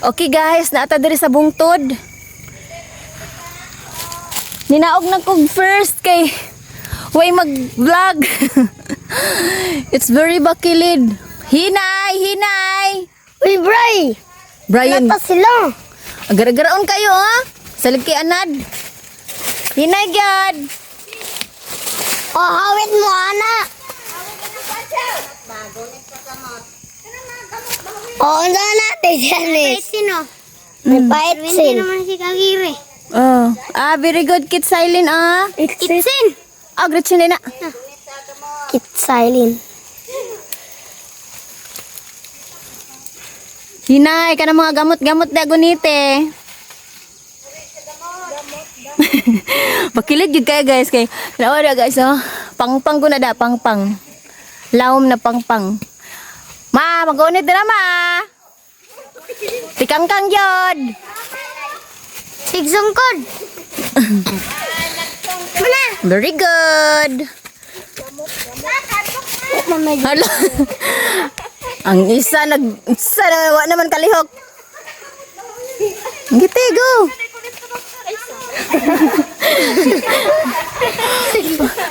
Okay guys, naata diri sa bungtod. Ninaog na kog first kay way mag-vlog. It's very bakilid. Hinay, hinay. Uy, Bray! Brian, Nata sila. agar-agaraon kayo ha. Salig kay Anad. Hinay gyud. O, hawit mo, anak. O, unsa natin, Janice? Sino? May pait Hindi sin. naman si Kagiri. Oh, very good kid Silent ah. Itsin. Great siya na. Kit silent. Hinay ka na mga gamot-gamot da gunite. Bakilid jud kay guys kay nawala guys oh. Pangpang ko na da pangpang. Lawom na pangpang. Ma, magunit na ma. Tikangkang jod. Sigsungkod. Mana? Very good. Hala. Ang isa na wa naman kalihok. Gite go.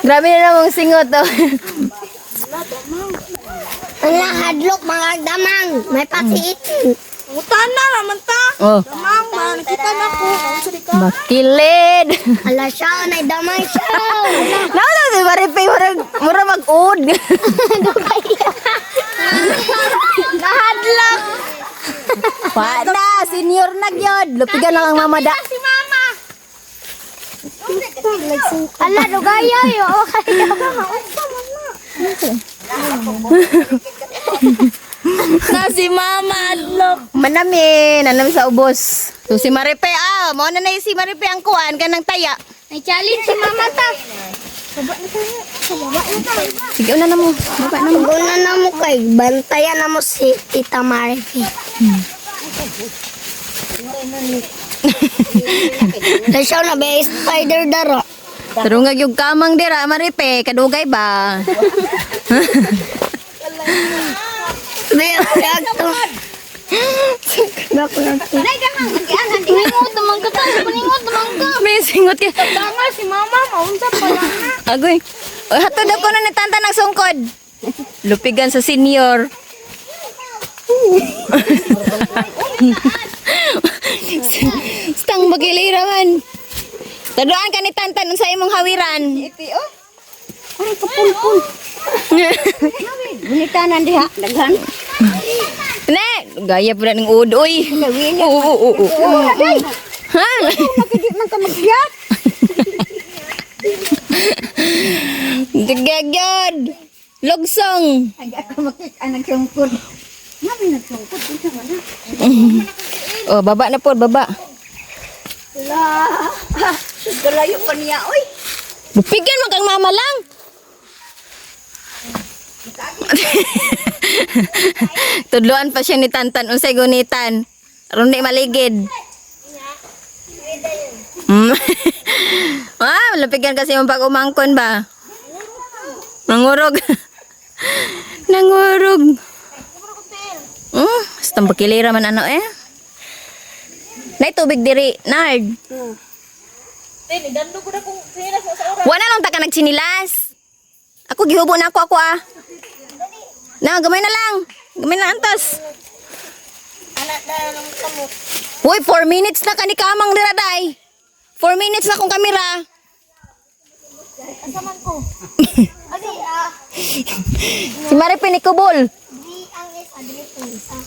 Grabe na namang singot to. Ang hadlok, mga damang. May pasiitin. Utana naman ta. Oh, Damang man, nakita na ko. bakilid. Ala siya, nay damang siya. Nawala si Maripay, mura mag-ud. Nahadlok. Pana, senior na gyud. Lupigan lang ang mamada. Si Mama. Ala, dugayo yo. Na si Mama adlok. Manami, nanam sa ubos. So si Maripay, mo na si Maripay ang kuan kanang taya. May challenge si Mama ta. Sige una na mo. Baba na mo. Una na mo kay, bantayan na mo si Tita Marifi. Na siya na ba spider daro. Tarungag yung kamang dira, Maripay, kadugay ba? Bayag to. Bako lang to. Nay damang, gianan di mo damang ka ta. Paningot damang ka. May singot ka. Tanga si Mama maunsa pa lang na. Agoy. Oy, hatod ako na ni Tanta ng sungkod. Lupigan sa senior. Stang magiliraman. Taduan ka ni Tanta nun sa imong hawiran. Ay, kapulpul. Bunitanan diha, daghan. Ne, gaya pula ng udoy. Oo. Ha? Nakikit man ka magyat. Gagagad. Logsong. Ay, ako nagsungkod. Nabi nagsungkod. Ito wala. Oh, baba na po, baba. Wala. Galayo pa niya, oy. Bupigyan mo kang mama lang. Tudloan pa siya ni Tantan. Unsay gunitan. Aron di maligid. Lapigan kasi yung pag-umangkon ba? Nangurog. Nangurog. Basta bakilira man ano eh. Nay tubig diri, Nard. Wala lang ta ka nagsinilas. Ako gihubo na ako ah. Na, gamay na lang. Gamay na antas. Uy, 4 minutes na kani kamang dira day. 4 minutes na kong kamera. Asaman ko. Adi Si Maripay ni Kubol. di ang isa dito isa.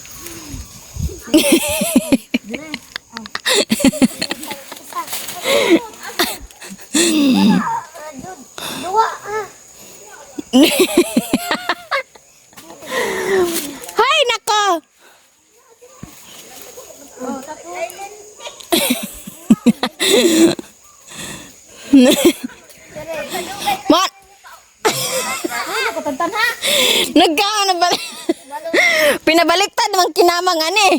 Dua, ah. Hay nako. Mat. Nagkaon na ba? Pinabaliktad naman kinamang ani.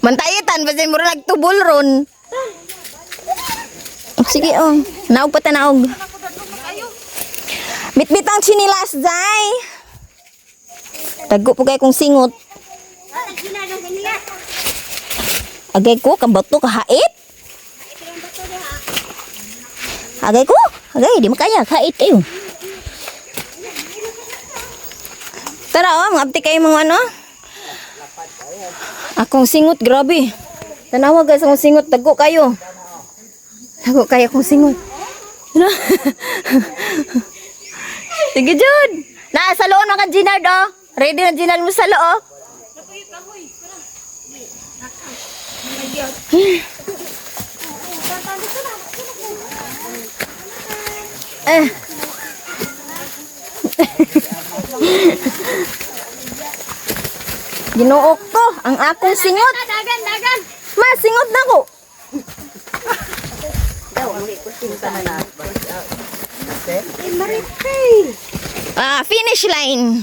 Mantayitan basta mo nagtubol ron. Sige oh, naog pa ta naog. Bitbit ang chinilas, Zay. Tago po kayo kong singot. Agay ko, kambato kahait. Agay ko, agay, di makaya, kahait kayo. Tara oh, mga abti kayo mga ano. Akong singot, grabe. Tanawa guys, akong singot, tago kayo. Tago kayo akong singot. Ano? Sige, Jud. Sa loob na ka, Ginard, oh. Ready na, Ginard mo sa loob. Ginuok ko ang akong singot. Dagan. Ma, singot na ko. Finish line.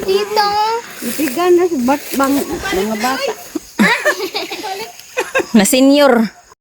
Dito. Ipigan na sa mga bata. Na senior.